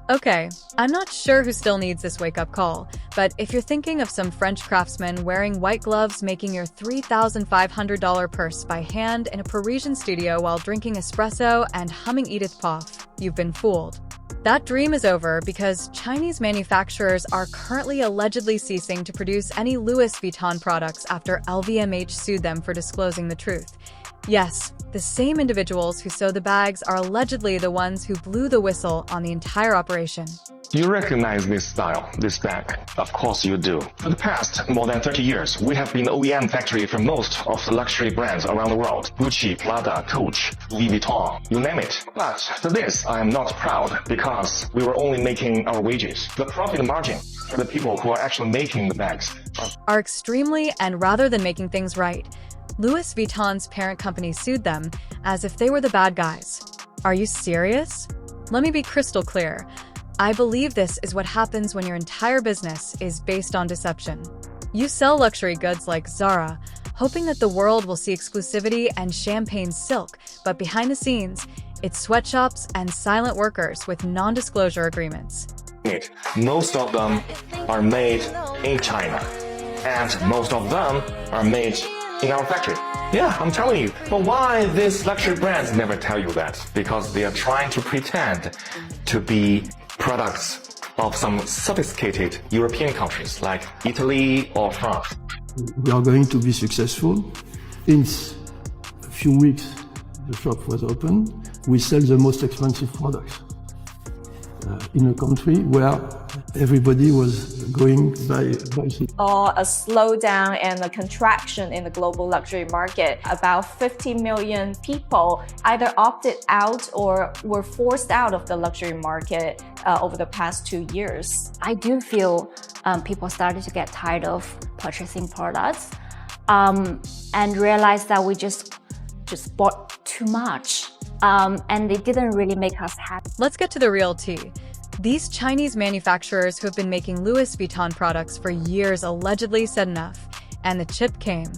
Okay, I'm not sure who still needs this wake-up call, but if you're thinking of some French craftsman wearing white gloves making your $3,500 purse by hand in a Parisian studio while drinking espresso and humming Edith Piaf, you've been fooled. That dream is over because Chinese manufacturers are currently allegedly ceasing to produce any Louis Vuitton products after LVMH sued them for disclosing the truth. Yes, the same individuals who sewed the bags are allegedly the ones who blew the whistle on the entire operation. You recognize this style, this bag? Of course you do. For the past more than 30 years, we have been the OEM factory for most of the luxury brands around the world. Gucci, Prada, Coach, Louis Vuitton, you name it. But for this, I am not proud because we were only making our wages. The profit margin for the people who are actually making the bags are extremely, and rather than making things right, Louis Vuitton's parent company sued them as if they were the bad guys. Are you serious? Let me be crystal clear. I believe this is what happens when your entire business is based on deception. You sell luxury goods like Zara, hoping that the world will see exclusivity and champagne silk, but behind the scenes, it's sweatshops and silent workers with non-disclosure agreements. Most of them are made in China, and most of them are made in our factory. Yeah, I'm telling you. But why these luxury brands never tell you that? Because they are trying to pretend to be products of some sophisticated European countries like Italy or France. We are going to be successful. In a few weeks, the shop was open. We sell the most expensive products in a country where everybody was going by or a slowdown and a contraction in the global luxury market. About 50 million people either opted out or were forced out of the luxury market over the past 2 years. I do feel people started to get tired of purchasing products and realized that we just bought too much. And it didn't really make us happy. Let's get to the real tea. These Chinese manufacturers who have been making Louis Vuitton products for years allegedly said enough, and the chip came.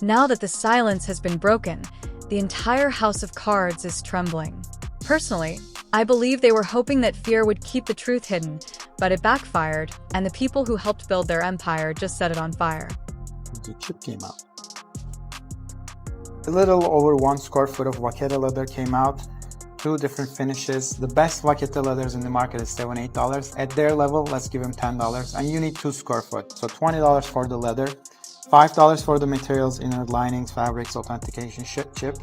Now that the silence has been broken, the entire house of cards is trembling. Personally, I believe they were hoping that fear would keep the truth hidden, but it backfired, and the people who helped build their empire just set it on fire. the chip came out. A little over 1 square foot of vaqueta leather came out. 2 different finishes. The best vaqueta leathers in the market is $7, $8. At their level, let's give them $10. And you need 2 square foot. So $20 for the leather, $5 for the materials, inner linings, fabrics, authentication, chip,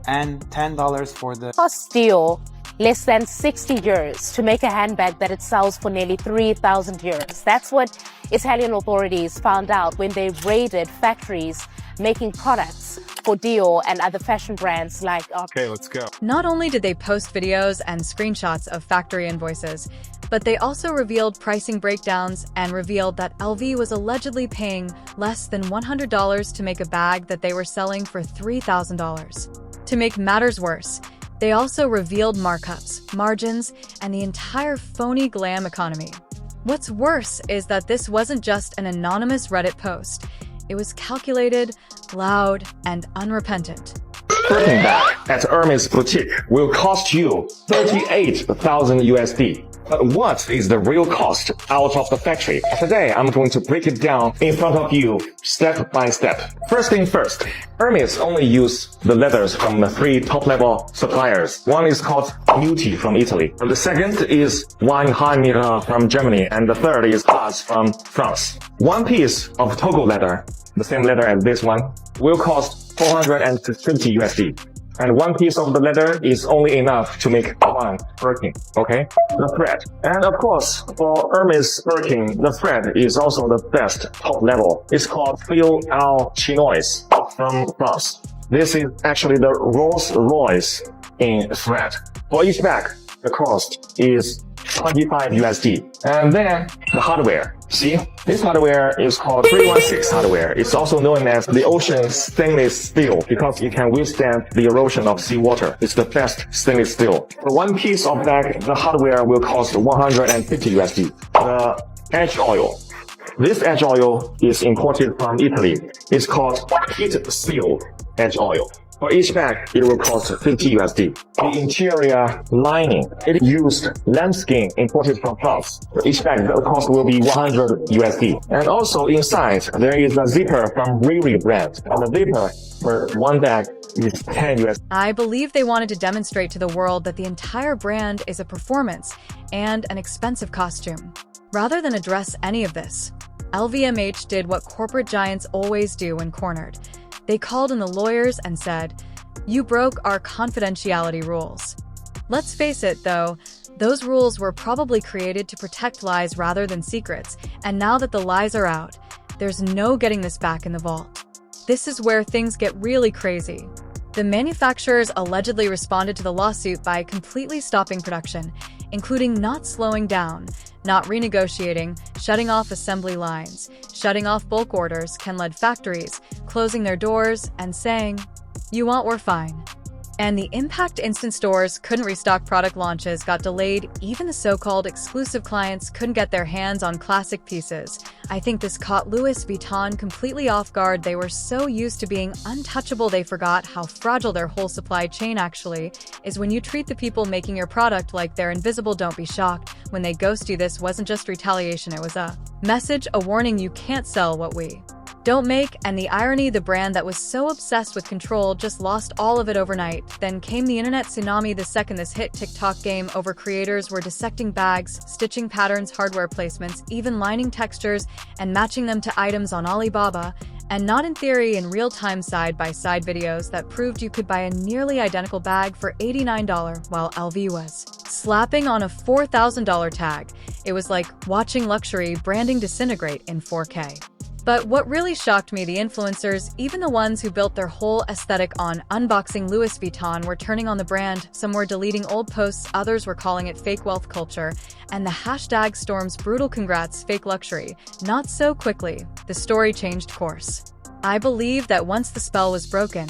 and $10 for the cost steel less than 60 euros to make a handbag that it sells for nearly 3,000 euros. That's what Italian authorities found out when they raided factories making products for Dior and other fashion brands like... Okay, let's go. Not only did they post videos and screenshots of factory invoices, but they also revealed pricing breakdowns and revealed that LV was allegedly paying less than $100 to make a bag that they were selling for $3,000. To make matters worse, they also revealed markups, margins, and the entire phony glam economy. What's worse is that this wasn't just an anonymous Reddit post. It was calculated, loud, and unrepentant. Birkin bag at Hermes boutique will cost you 38,000 USD. But what is the real cost out of the factory? Today, I'm going to break it down in front of you step by step. First thing first, Hermes only use the leathers from the 3 top-level suppliers. One is called Muti from Italy. And the second is Weinheimera from Germany. And the third is Haas from France. One piece of Togo leather, the same leather as this one, will cost 450 USD. And one piece of the leather is only enough to make one Birkin, okay? The thread. And of course, for Hermes Birkin, the thread is also the best top level. It's called Fil al Chinois from France. This is actually the Rolls Royce in thread. For each bag, the cost is 25 USD. And then the hardware. See, this hardware is called 316 hardware. It's also known as the ocean stainless steel because it can withstand the erosion of seawater. It's the best stainless steel. For one piece of bag, the hardware will cost 150 USD. The edge oil. This edge oil is imported from Italy. It's called heat seal edge oil. For each bag, it will cost 50 USD. The interior lining, it used lambskin imported from France. For each bag, the cost will be 100 USD. And also inside, there is a zipper from Riri brand. And the zipper for one bag is 10 USD. I believe they wanted to demonstrate to the world that the entire brand is a performance and an expensive costume. Rather than address any of this, LVMH did what corporate giants always do when cornered. They called in the lawyers and said, "You broke our confidentiality rules." Let's face it, though, those rules were probably created to protect lies rather than secrets, and now that the lies are out, there's no getting this back in the vault. This is where things get really crazy. The manufacturers allegedly responded to the lawsuit by completely stopping production, including not slowing down, not renegotiating, shutting off assembly lines, shutting off bulk orders, can-led factories, closing their doors, and saying, "You want, we're fine." And the Impact Instant stores couldn't restock, product launches got delayed, even the so-called exclusive clients couldn't get their hands on classic pieces. I think this caught Louis Vuitton completely off guard. They were so used to being untouchable they forgot how fragile their whole supply chain actually is. When you treat the people making your product like they're invisible, don't be shocked when they ghost you. This wasn't just retaliation, it was a message, a warning: you can't sell what we don't make. And the irony, the brand that was so obsessed with control just lost all of it overnight. Then came the internet tsunami the second this hit. TikTok game over. Creators were dissecting bags, stitching patterns, hardware placements, even lining textures and matching them to items on Alibaba, and not in theory, in real-time side-by-side videos that proved you could buy a nearly identical bag for $89 while LV was slapping on a $4,000 tag. It was like watching luxury branding disintegrate in 4K. But what really shocked me, the influencers, even the ones who built their whole aesthetic on unboxing Louis Vuitton, were turning on the brand. Some were deleting old posts, others were calling it fake wealth culture, and the hashtag storms brutal. Congrats, fake luxury. Not so quickly. The story changed course. I believe that once the spell was broken,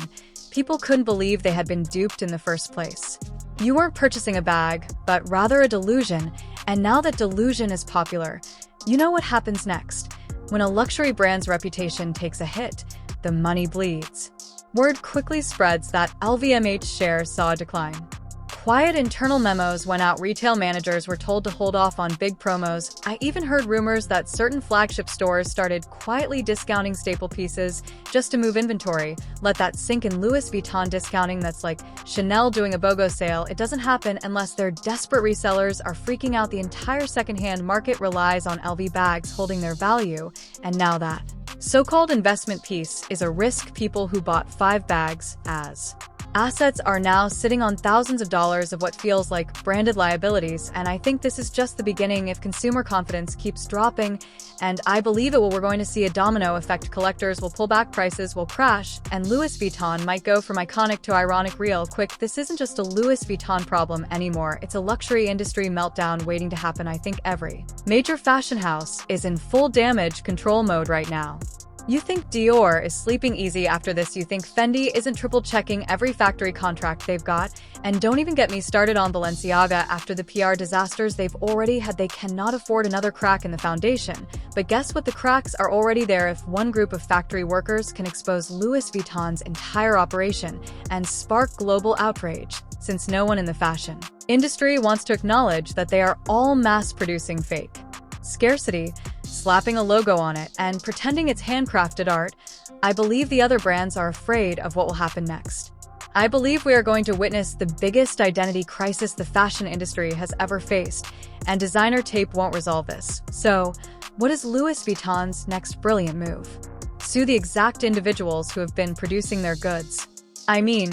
people couldn't believe they had been duped in the first place. You weren't purchasing a bag, but rather a delusion, and now that delusion is popular, you know what happens next. When a luxury brand's reputation takes a hit, the money bleeds. Word quickly spreads that LVMH shares saw a decline. Quiet internal memos went out. Retail managers were told to hold off on big promos. I even heard rumors that certain flagship stores started quietly discounting staple pieces just to move inventory. Let that sink in. Louis Vuitton discounting, that's like Chanel doing a BOGO sale. It doesn't happen unless their desperate resellers are freaking out. The entire secondhand market relies on LV bags holding their value, and now that so-called investment piece is a risk. People who bought 5 bags as assets are now sitting on thousands of dollars of what feels like branded liabilities, and I think this is just the beginning. If consumer confidence keeps dropping, and I believe it will, we're going to see a domino effect. Collectors will pull back, prices will crash, and Louis Vuitton might go from iconic to ironic real quick. This isn't just a Louis Vuitton problem anymore, it's a luxury industry meltdown waiting to happen. I think every major fashion house is in full damage control mode right now. You think Dior is sleeping easy after this? You think Fendi isn't triple-checking every factory contract they've got? And don't even get me started on Balenciaga. After the PR disasters they've already had, they cannot afford another crack in the foundation. But guess what? The cracks are already there. If one group of factory workers can expose Louis Vuitton's entire operation and spark global outrage, since no one in the fashion industry wants to acknowledge that they are all mass-producing fake scarcity, slapping a logo on it, and pretending it's handcrafted art, I believe the other brands are afraid of what will happen next. I believe we are going to witness the biggest identity crisis the fashion industry has ever faced, and designer tape won't resolve this. So, what is Louis Vuitton's next brilliant move? Sue the exact individuals who have been producing their goods. I mean,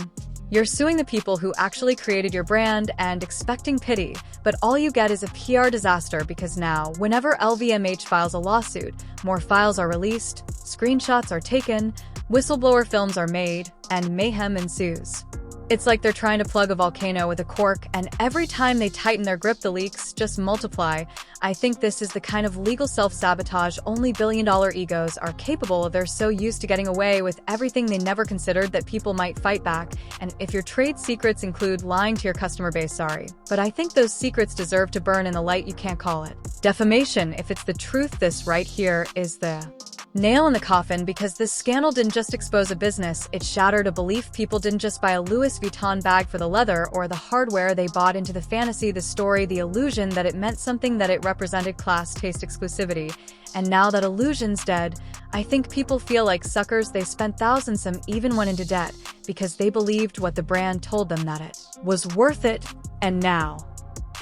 you're suing the people who actually created your brand and expecting pity, but all you get is a PR disaster, because now, whenever LVMH files a lawsuit, more files are released, screenshots are taken, whistleblower films are made, and mayhem ensues. It's like they're trying to plug a volcano with a cork, and every time they tighten their grip, the leaks just multiply. I think this is the kind of legal self-sabotage only billion-dollar egos are capable of. They're so used to getting away with everything they never considered that people might fight back. And if your trade secrets include lying to your customer base, sorry, but I think those secrets deserve to burn in the light. You can't call it defamation if it's the truth. This right here is the Nail in the coffin, because this scandal didn't just expose a business, it shattered a belief. People didn't just buy a Louis Vuitton bag for the leather or the hardware, they bought into the fantasy, the story, the illusion that it meant something, that it represented class, taste, exclusivity. And now that illusion's dead, I think people feel like suckers. They spent thousands, some even went into debt, because they believed what the brand told them, that it was worth it. And now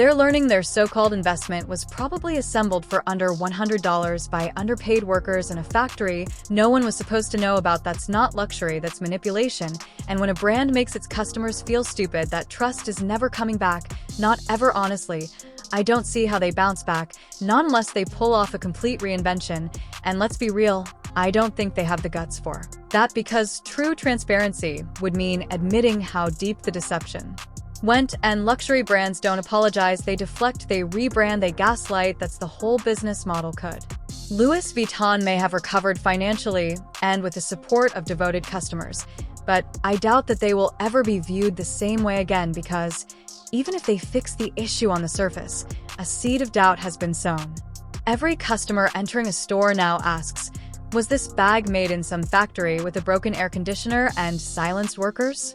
they're learning their so-called investment was probably assembled for under $100 by underpaid workers in a factory no one was supposed to know about. That's not luxury, that's manipulation. And when a brand makes its customers feel stupid, that trust is never coming back. Not ever, honestly. I don't see how they bounce back, not unless they pull off a complete reinvention. And let's be real, I don't think they have the guts for that, because true transparency would mean admitting how deep the deception went. And luxury brands don't apologize, they deflect, they rebrand, they gaslight. That's the whole business model. Could Louis Vuitton may have recovered financially and with the support of devoted customers, but I doubt that they will ever be viewed the same way again, because even if they fix the issue on the surface, a seed of doubt has been sown. Every customer entering a store now asks, was this bag made in some factory with a broken air conditioner and silenced workers?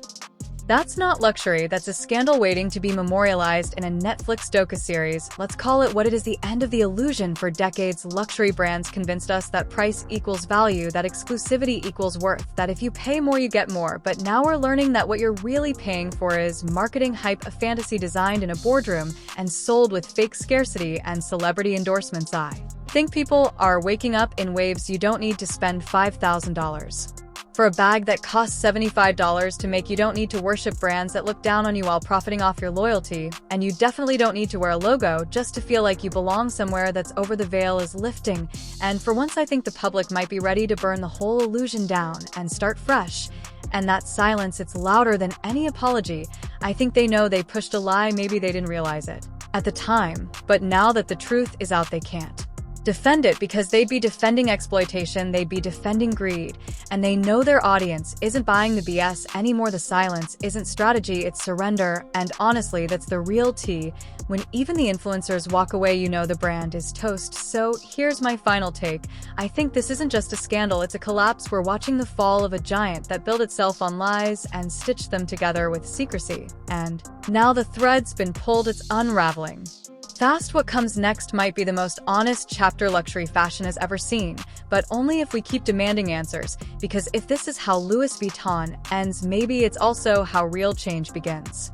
That's not luxury, that's a scandal waiting to be memorialized in a Netflix docu-series. Let's call it what it is, the end of the illusion. For decades, luxury brands convinced us that price equals value, that exclusivity equals worth, that if you pay more you get more. But now we're learning that what you're really paying for is marketing hype, a fantasy designed in a boardroom and sold with fake scarcity and celebrity endorsements. I think people are waking up in waves. You don't need to spend $5,000 for a bag that costs $75 to make. You don't need to worship brands that look down on you while profiting off your loyalty. And you definitely don't need to wear a logo just to feel like you belong somewhere. That's over. The veil is lifting. And for once, I think the public might be ready to burn the whole illusion down and start fresh. And that silence, it's louder than any apology. I think they know they pushed a lie. Maybe they didn't realize it at the time, but now that the truth is out, they can't defend it, because they'd be defending exploitation, they'd be defending greed, and they know their audience isn't buying the BS anymore. The silence isn't strategy, it's surrender. And honestly, that's the real tea. When even the influencers walk away, you know the brand is toast. So here's my final take. I think this isn't just a scandal, it's a collapse. We're watching the fall of a giant that built itself on lies and stitched them together with secrecy. And now the thread's been pulled, it's unraveling fast. What comes next might be the most honest chapter luxury fashion has ever seen, but only if we keep demanding answers, because if this is how Louis Vuitton ends, maybe it's also how real change begins.